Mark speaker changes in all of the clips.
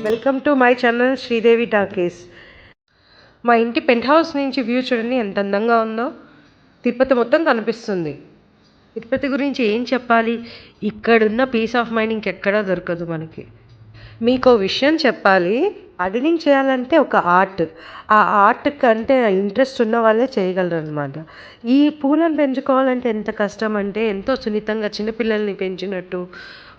Speaker 1: Welcome to my channel Sridevi talkies. మా ఇంటి pent house నుంచి వ్యూ చూడండి ఎంత అందంగా ఉందో. తిరుపతి మొత్తం కనిపిస్తుంది. తిరుపతి గురించి ఏం చెప్పాలి, ఇక్కడున్న పీస్ ఆఫ్ మైండ్ ఇంకెక్కడా దొరకదు మనకి. మీకు విషయం చెప్పాలి, గార్డెనింగ్ చేయాలంటే ఒక ఆర్ట్. ఆ ఆర్ట్ కంటే ఇంట్రెస్ట్ ఉన్న వాళ్ళే చేయగలరు అనమాట. ఈ పూలను పెంచుకోవాలంటే ఎంత కష్టం అంటే, ఎంతో సున్నితంగా చిన్నపిల్లల్ని పెంచినట్టు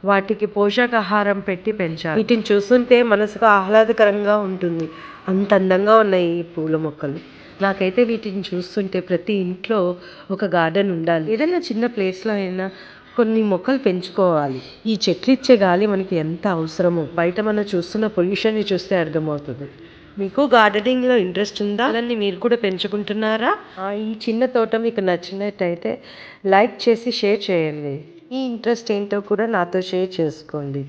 Speaker 1: వాటికి పోషకాహారం పెట్టి పెంచాలి. వీటిని చూస్తుంటే మనసుకు ఆహ్లాదకరంగా ఉంటుంది. అంత అందంగా ఉన్నాయి ఈ పూల మొక్కలు. నాకైతే వీటిని చూస్తుంటే ప్రతి ఇంట్లో ఒక గార్డెన్ ఉండాలి. ఏదైనా చిన్న ప్లేస్లో అయినా కొన్ని మొక్కలు పెంచుకోవాలి. ఈ చెట్లు ఇచ్చే గాలి మనకి ఎంత అవసరమో బయట మనం చూస్తున్న పొల్యూషన్ని చూస్తే అర్థమవుతుంది. మీకు గార్డెనింగ్లో ఇంట్రెస్ట్ ఉందా? దాన్ని మీరు కూడా పెంచుకుంటున్నారా? ఈ చిన్న తోట మీకు నచ్చినట్టయితే లైక్ చేసి షేర్ చేయండి. ఈ ఇంట్రెస్ట్ ఏంటో కూడా నాతో షేర్ చేసుకోండి,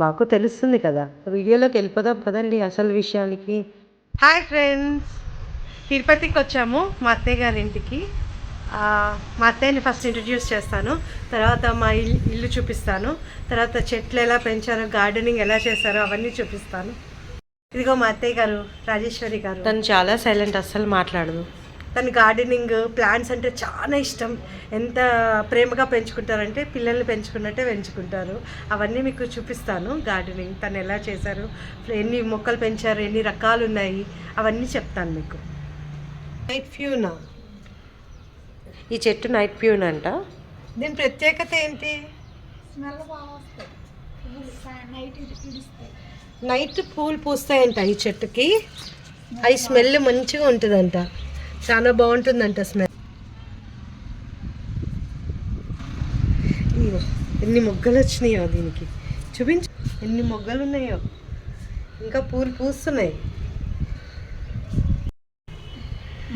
Speaker 1: మాకు తెలుస్తుంది కదా. వీడియోలోకి వెళ్ళిపోదాం పదండి అసలు విషయానికి. హాయ్ ఫ్రెండ్స్, తిరుపతికి వచ్చాము మా అత్తయ్య గారి ఇంటికి. మా అత్తయ్యని ఫస్ట్ ఇంట్రడ్యూస్ చేస్తాను, తర్వాత మా ఇల్లు చూపిస్తాను, తర్వాత చెట్లు ఎలా పెంచారో గార్డెనింగ్ ఎలా చేస్తారో అవన్నీ చూపిస్తాను. ఇదిగో మా అత్తయ్య గారు, రాజేశ్వరి గారు. తను చాలా సైలెంట్, అస్సలు మాట్లాడదు. తను గార్డెనింగ్, ప్లాంట్స్ అంటే చాలా ఇష్టం. ఎంత ప్రేమగా పెంచుకుంటారంటే పిల్లల్ని పెంచుకున్నట్టే పెంచుకుంటారు. అవన్నీ మీకు చూపిస్తాను. గార్డెనింగ్ తను ఎలా చేశారు, ఎన్ని మొక్కలు పెంచారు, ఎన్ని రకాలు ఉన్నాయి, అవన్నీ చెప్తాను మీకు. నైట్ ప్యూనా, ఈ చెట్టు నైట్ ప్యూన్ అంట. దీని ప్రత్యేకత ఏంటి? నైట్ పూలు పూస్తాయంట ఈ చెట్టుకి. అవి స్మెల్ మంచిగా ఉంటుందంట, చాలా బాగుంటుందంట స్మెల్. ఎన్ని మొగ్గలు వచ్చినాయో దీనికి, చూపించు ఎన్ని మొగ్గలు ఉన్నాయో, ఇంకా పూలు పూస్తున్నాయి.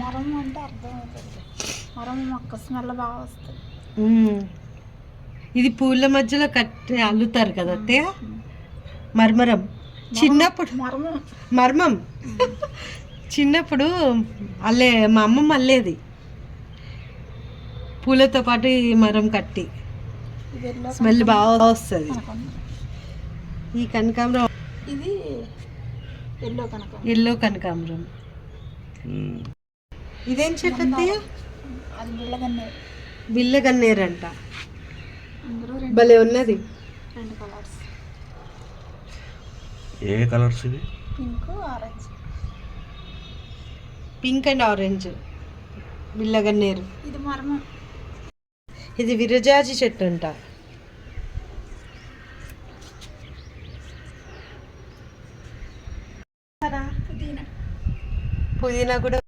Speaker 2: మరం అంటే అర్థం అవుతుంది, మరం మొక్క స్మెల్ బాగా వస్తుంది.
Speaker 1: ఇది పూల మధ్యలో కట్టి అల్లుతారు కదా అత్తయ్య, మర్మరం. చిన్నప్పుడు మర్మం చిన్నప్పుడు అల్లే, మా అమ్మమ్మ అల్లేది పూలతో పాటు ఈ మరం కట్టి, స్మెల్ బాగా వస్తుంది. ఈ కనకాంబరం,
Speaker 2: ఇది
Speaker 1: ఎల్లో కనకాంబరం. ఇదేం చెట్టు అత్తయ్య?
Speaker 2: అది బిళ్ళగన్నేరు.
Speaker 1: బిళ్ళగన్నేరంట, భలే ఉన్నది.
Speaker 2: 2 కలర్స్.
Speaker 3: ఏ కలర్స్ ఇవి?
Speaker 2: Pink, orange.
Speaker 1: Pink and orange బిళ్ళగన్నేరు.
Speaker 2: ఇది మరమ.
Speaker 1: ఇది విరజాజి చెట్టు అంట. పుదీనా కూడా.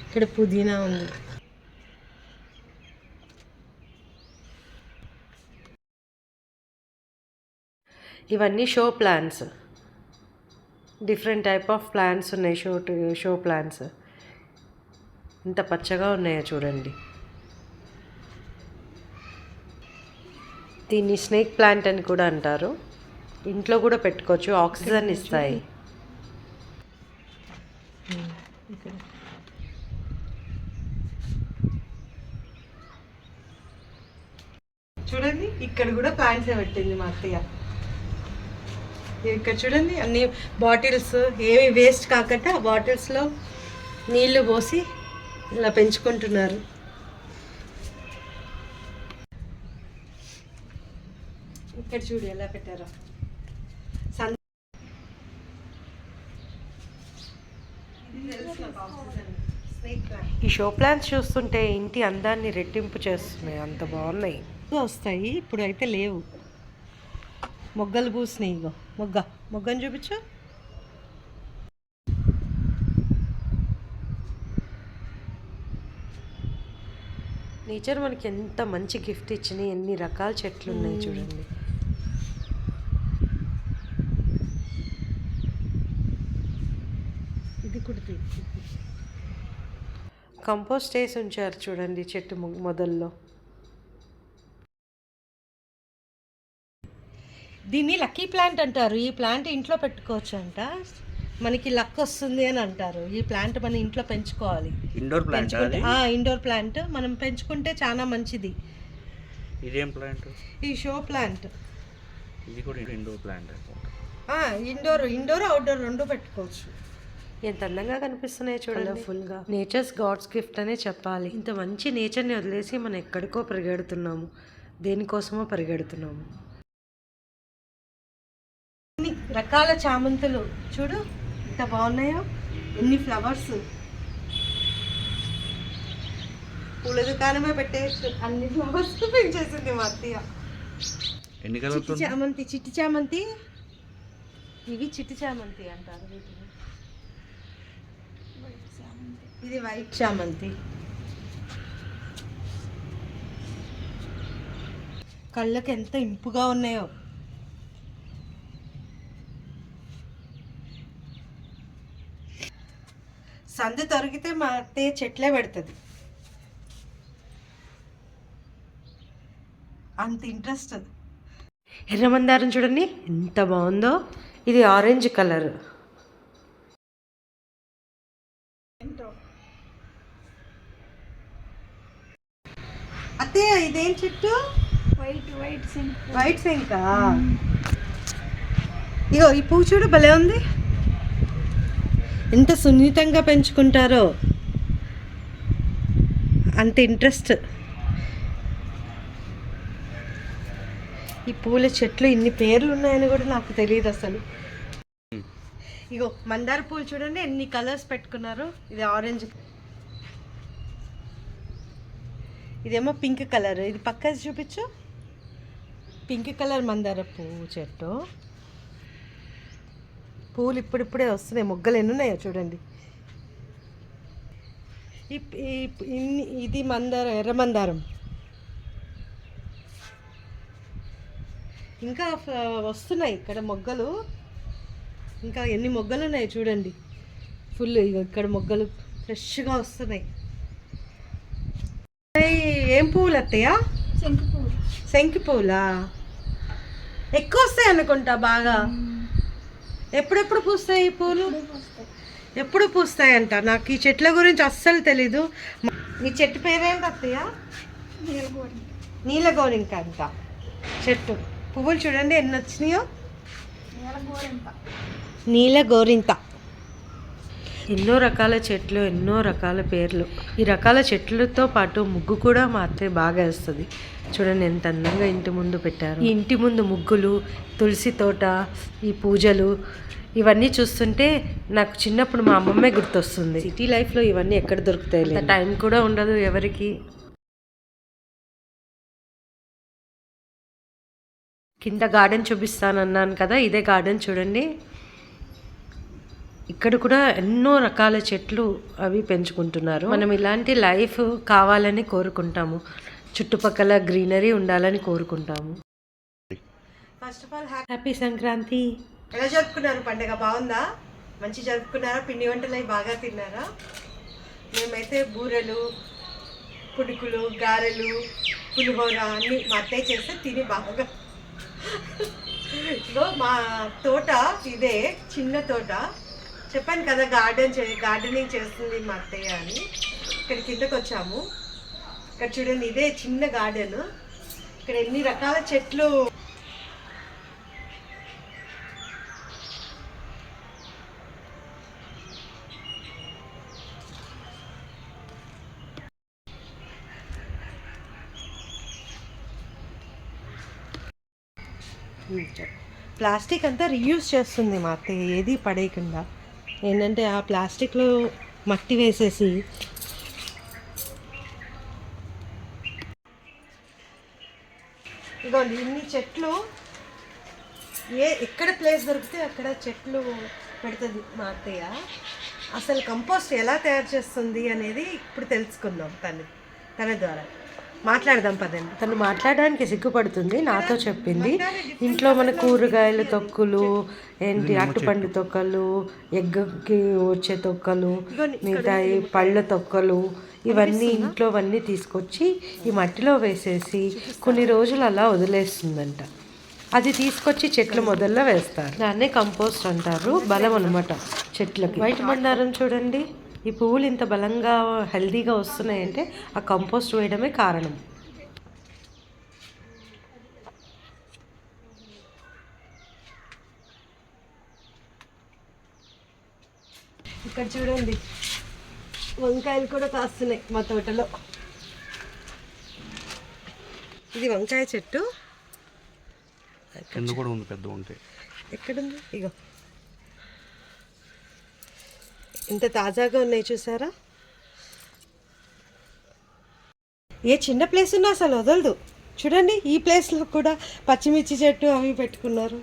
Speaker 1: ఇక్కడ పుదీనా ఉంది. ఇవన్నీ show plants, different type of plants ఉన్నాయి. షో ప్లాంట్స్ ఇంత పచ్చగా ఉన్నాయో చూడండి. దీన్ని స్నేక్ ప్లాంట్ అని కూడా అంటారు. ఇంట్లో కూడా పెట్టుకోవచ్చు, ఆక్సిజన్ ఇస్తాయి. చూడండి ఇక్కడ కూడా ప్లాంట్స్ పెట్టింది మా అత్తయ్య. ఇక్కడ చూడండి అన్ని బాటిల్స్, ఏమి వేస్ట్ కాకుండా ఆ బాటిల్స్లో నీళ్లు పోసి ఇలా పెంచుకుంటున్నారు. ఇక్కడ చూడు ఎలా పెట్టారో. ఈ షో ప్లాంట్స్ చూస్తుంటే ఇంటి అందాన్ని రెట్టింపు చేస్తున్నాయి, అంత బాగున్నాయి. వస్తాయి, ఇప్పుడు అయితే లేవు. మొగ్గలు పూసినాయి. ఇగో మొగ్గని చూపించు. నేచర్ మనకి ఎంత మంచి గిఫ్ట్ ఇచ్చినాయి, ఎన్ని రకాల చెట్లు ఉన్నాయి చూడండి. ఇది కూడా కంపోస్ట్ వేసి ఉంచారు చూడండి చెట్టు మొదల్లో. దీన్ని లక్కీ ప్లాంట్ అంటారు. ఈ ప్లాంట్ ఇంట్లో పెట్టుకోవచ్చు అంట. మనకి లక్ వస్తుంది అని అంటారు. ఈ ప్లాంట్ మన ఇంట్లో పెంచుకోవాలి.
Speaker 3: ఇండోర్ ప్లాంట్ అది?
Speaker 1: ఇండోర్ ప్లాంట్ మనం పెంచుకుంటే చాలా మంచిది.
Speaker 3: ఇదేం ప్లాంట్?
Speaker 1: ఈ షో ప్లాంట్.
Speaker 3: ఇది కూడా ఇండోర్ ప్లాంట్.
Speaker 1: ఇండోర్ అవుట్డోర్ రెండు పెట్టుకోవచ్చు. ఎంత అందంగా కనిపిస్తున్నాయి చూడండి, ఫుల్గా. నేచర్స్ గాడ్స్ గిఫ్ట్ అనే చెప్పాలి. ఇంత మంచి నేచర్ని వదిలేసి మనం ఎక్కడికో పరిగెడుతున్నాము, దేనికోసమో పరిగెడుతున్నాము. ఎన్ని రకాల చామంతులు చూడు, ఎంత బాగున్నాయో, ఎన్ని ఫ్లవర్స్. పూల దుకాణమే పెట్టేసి అన్ని ఫ్లవర్స్ పెంచేసింది మా అత్తయ్య.
Speaker 3: ఎన్ని కలర్స్?
Speaker 1: చామంతి, చిట్టి చామంతి. ఇవి చిట్టి చామంతి అంటారు వీటిని. ఇది వైట్ చామంతి. కళ్ళకి ఎంత ఇంపుగా ఉన్నాయో. సందు తొరిగితే మా అత్తయ్య చెట్లే పెడుతుంది, అంత ఇంట్రెస్ట్. ఎర్రమందారం చూడండి ఎంత బాగుందో. ఇది ఆరెంజ్ కలర్. అత్తయ్య ఇదేం చెట్టు? వైట్ శంకా. ఇగో ఈ పువ్వు చూడు, భలే ఉంది. ఎంత సున్నితంగా పెంచుకుంటారో, అంత ఇంట్రెస్ట్. ఈ పూల చెట్లు ఇన్ని పేర్లు ఉన్నాయని కూడా నాకు తెలియదు అసలు. ఇగో మందార పూలు చూడండి ఎన్ని కలర్స్ పెట్టుకున్నారు. ఇది ఆరెంజ్, ఇదేమో పింక్ కలర్. ఇది పక్క చూపించు. పింక్ కలర్ మందార పువ్వు చెట్టు. పూలు ఇప్పుడిప్పుడే వస్తున్నాయి. మొగ్గలు ఎన్ని ఉన్నాయో చూడండి. ఇది మందారం, ఎర్ర మందారం. ఇంకా వస్తున్నాయి ఇక్కడ మొగ్గలు. ఇంకా ఎన్ని మొగ్గలు ఉన్నాయి చూడండి, ఫుల్. ఇక్కడ మొగ్గలు ఫ్రెష్గా వస్తున్నాయి. ఏం పువ్వులు అత్తయ్య? శంకి పువ్వులా? ఎక్కువ వస్తాయి అనుకుంటా బాగా. ఎప్పుడెప్పుడు పూస్తాయి ఈ పూలు? ఎప్పుడు పూస్తాయంట. నాకు ఈ చెట్ల గురించి అస్సలు తెలీదు. ఈ చెట్టు పేరేంటి అత్తయ్య? నీలగోరింక అంట చెట్టు. పువ్వులు చూడండి ఎన్ని వచ్చినాయో. నీలగోరింత. ఎన్నో రకాల చెట్లు, ఎన్నో రకాల పేర్లు. ఈ రకాల చెట్లతో పాటు ముగ్గు కూడా మా అత్తయ్య బాగా వేస్తుంది. చూడండి ఎంత అందంగా ఇంటి ముందు పెట్టారు. ఈ ఇంటి ముందు ముగ్గులు, తులసి తోట, ఈ పూజలు, ఇవన్నీ చూస్తుంటే నాకు చిన్నప్పుడు మా అమ్మమ్మే గుర్తొస్తుంది. సిటీ లైఫ్లో ఇవన్నీ ఎక్కడ దొరుకుతాయి, టైం కూడా ఉండదు ఎవరికి. కింద గార్డెన్ చూపిస్తానన్నాను కదా, ఇదే గార్డెన్ చూడండి. ఇక్కడ కూడా ఎన్నో రకాల చెట్లు అవి పెంచుకుంటున్నారు. మనం ఇలాంటి లైఫ్ కావాలని కోరుకుంటాము, చుట్టుపక్కల గ్రీనరీ ఉండాలని కోరుకుంటాము. First of all happy Sankranti. ఎలా జరుపుకున్నారు పండుగ? బాగుందా? మంచి జరుపుకున్నారా? పిండి వంటలు అవి బాగా తిన్నారా? మేమైతే బూరెలు, పుడుకులు, గారెలు, పులిహోర అన్నీ మా అత్తయ్య చేస్తే తిని బాగా. ఇదో మా తోట, ఇదే చిన్న తోట. చెప్పాను కదా గార్డెనింగ్ చేస్తుంది మా అత్తయ్య అని. ఇక్కడ కిందకు వచ్చాము. ఇక్కడ చూడండి ఇదే చిన్న గార్డెన్. ఇక్కడ ఎన్ని రకాల చెట్లు. ప్లాస్టిక్ అంతా రీయూజ్ చేస్తుంది మా అత్తయ్య, ఏది పడేయకుండా. ఏంటంటే ఆ ప్లాస్టిక్లో మట్టి వేసేసి ఇదిగోండి ఇన్ని చెట్లు. ఎక్కడ ప్లేస్ దొరికితే అక్కడ చెట్లు పెడుతుంది మా అత్తయ్య. అసలు కంపోస్ట్ ఎలా తయారు చేస్తుంది అనేది ఇప్పుడు తెలుసుకుందాం తన ద్వారా. మాట్లాడదాం పదండి. తను మాట్లాడడానికి సిగ్గుపడుతుంది, నాతో చెప్పింది. ఇంట్లో మన కూరగాయల తొక్కులు, ఏంటి అట్టుపండు తొక్కలు, ఎగ్కి వచ్చే తొక్కలు, మిగతా పళ్ళ తొక్కలు, ఇవన్నీ ఇంట్లోవన్నీ తీసుకొచ్చి ఈ మట్టిలో వేసేసి కొన్ని రోజులు అలా వదిలేస్తుందంట. అది తీసుకొచ్చి చెట్ల మొదల్లో వేస్తారు. దాన్నే కంపోస్ట్ అంటారు. బలం అనమాట చెట్లకి. వైట్ మందారం చూడండి, ఈ పువ్వులు ఇంత బలంగా హెల్దీగా వస్తున్నాయంటే ఆ కంపోస్ట్ వేయడమే కారణం. ఇక్కడ చూడండి, వంకాయలు కూడా కాస్తున్నాయి మా తోటలో. ఇది వంకాయ చెట్టు.
Speaker 3: కింద కూడా ఉంది, పెద్ద ఉంటాయి.
Speaker 1: ఎక్కడుంది? ఇగో ఇంత తాజాగా ఉన్నాయి చూసారా. ఏ చిన్న ప్లేస్ ఉన్నా అసలు వదలదు. చూడండి, ఈ ప్లేస్లో కూడా పచ్చిమిర్చి చెట్టు అవి పెట్టుకున్నారు.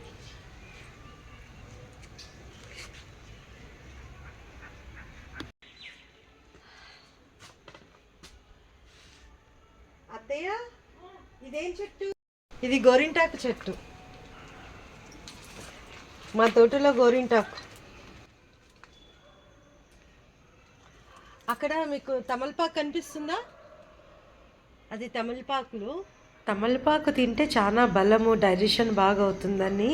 Speaker 1: అత్తయ్య, ఇదేం చెట్టు? ఇది గోరింటాకు చెట్టు. మా తోటలో గోరింటాకు. అక్కడ మీకు తమలపాకు కనిపిస్తుందా? అది తమలపాకులు. తమలపాకు తింటే చాలా బలము, డైజెషన్ బాగా అవుతుందని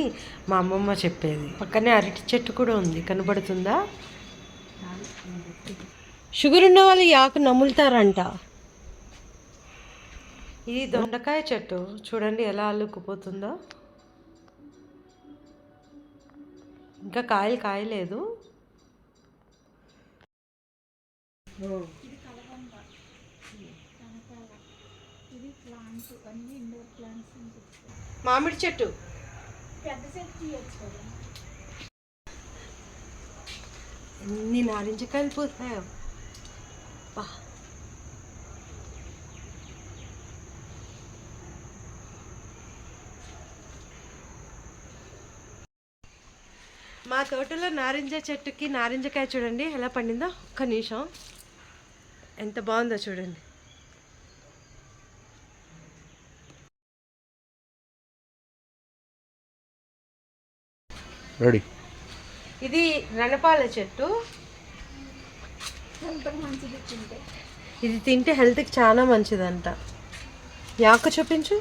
Speaker 1: మా అమ్మమ్మ చెప్పేది. పక్కనే అరటి చెట్టు కూడా ఉంది, కనబడుతుందా? షుగర్ ఉన్న వాళ్ళు ఈ ఆకు నములుతారంట. ఇది దొండకాయ చెట్టు చూడండి ఎలా అల్లుకుపోతుందో. ఇంకా కాయలు కాయలేదు. మామిడి చెట్టు.
Speaker 2: పెద్ద చెట్టు తీయచ్చు కదా.
Speaker 1: ఎన్ని నారింజకాయలు పోతాయో. మా తోటలో నారింజ చెట్టుకి నారింజకాయ చూడండి ఎలా పండిందో. ఒక్క నిమిషం, ఎంత బాగుందో చూడండి.
Speaker 3: రెడీ.
Speaker 1: ఇది రణపాల చెట్టు.
Speaker 2: హెల్త్కి మంచిది తింటే.
Speaker 1: ఇది తింటే హెల్త్కి చాలా మంచిదంట. యాకు చూపించు.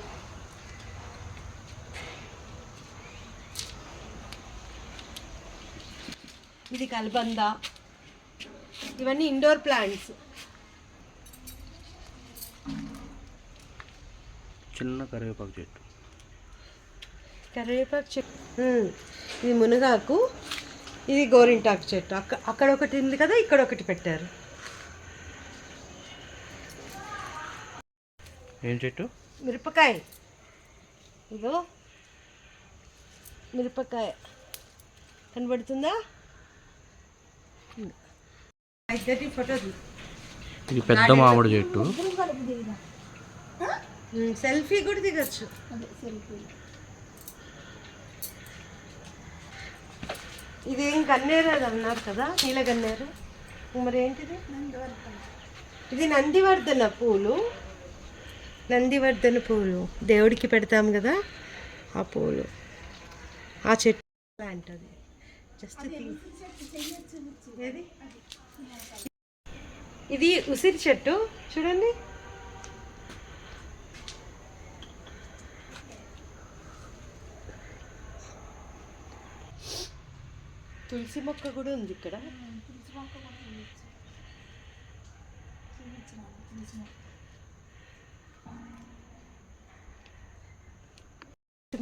Speaker 1: ఇది కలబంద. ఇవన్నీ ఇండోర్ ప్లాంట్స్.
Speaker 3: చిన్న కరివేపాకు చెట్టు.
Speaker 1: కరివేపాకు చెట్టు. ఇది మునగాకు. ఇది గోరింటాకు చెట్టు. అక్కడ ఒకటి ఉంది కదా, ఇక్కడ ఒకటి పెట్టారు.
Speaker 3: ఏం చెట్టు?
Speaker 1: మిరపకాయ. ఇదో మిరపకాయ కనబడుతుందా? ఇద్దరి ఫోటో.
Speaker 3: ఇది పెద్ద మామిడి చెట్టు.
Speaker 1: సెల్ఫీ కూడా దిగచ్చు. ఇదేం గన్నేరు అది అన్నారు కదా, నీల గన్నేరు. మరి ఏంటిది? ఇది నందివర్ధన పూలు. నందివర్ధన పూలు దేవుడికి పెడతాం కదా, ఆ పూలు. ఆ చెట్టు ప్లాంట్ అది. జస్ట్ ఏది? ఇది ఉసిరి చెట్టు చూడండి. తులసి మొక్క కూడా ఉంది ఇక్కడ. తులసి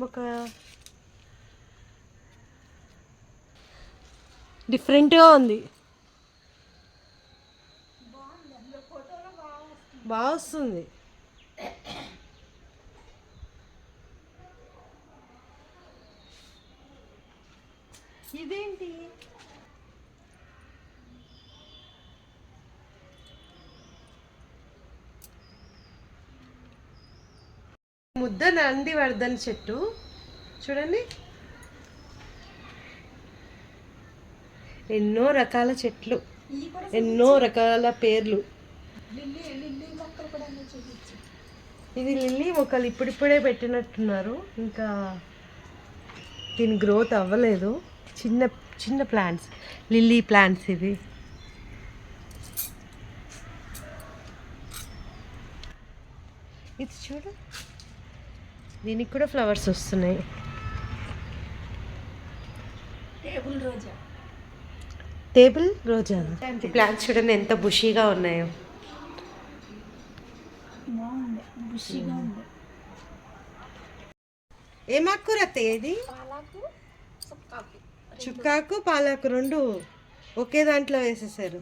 Speaker 1: మొక్క డిఫరెంట్గా ఉంది. బాగా వస్తుంది. ఇదేంటి? ముద్ద నందివర్ధన చెట్టు చూడండి. ఎన్నో రకాల చెట్లు, ఎన్నో రకాల పేర్లు. ఇది లిల్లీ మొక్కలు ఇప్పుడిప్పుడే పెట్టినట్టున్నారు, ఇంకా దీని గ్రోత్ అవ్వలేదు. చిన్న చిన్న ప్లాంట్స్, లిల్లీ ప్లాంట్స్ ఇవి. ఇది చూడు, దీనికి కూడా ఫ్లవర్స్ వస్తున్నాయి.
Speaker 2: టేబుల్ రోజా.
Speaker 1: టేబుల్ రోజా. ప్లాంట్స్ చూడండి ఎంత బుషీగా ఉన్నాయో.
Speaker 2: బాగుంది, బుషిగా ఉంది.
Speaker 1: ఏం ఆకుకూర అత్తయ్య ఇది?
Speaker 2: పాలాకు, చుక్కాకు.
Speaker 1: చుక్కాకు పాలాకు రెండు ఒకే దాంట్లో వేసేసారు.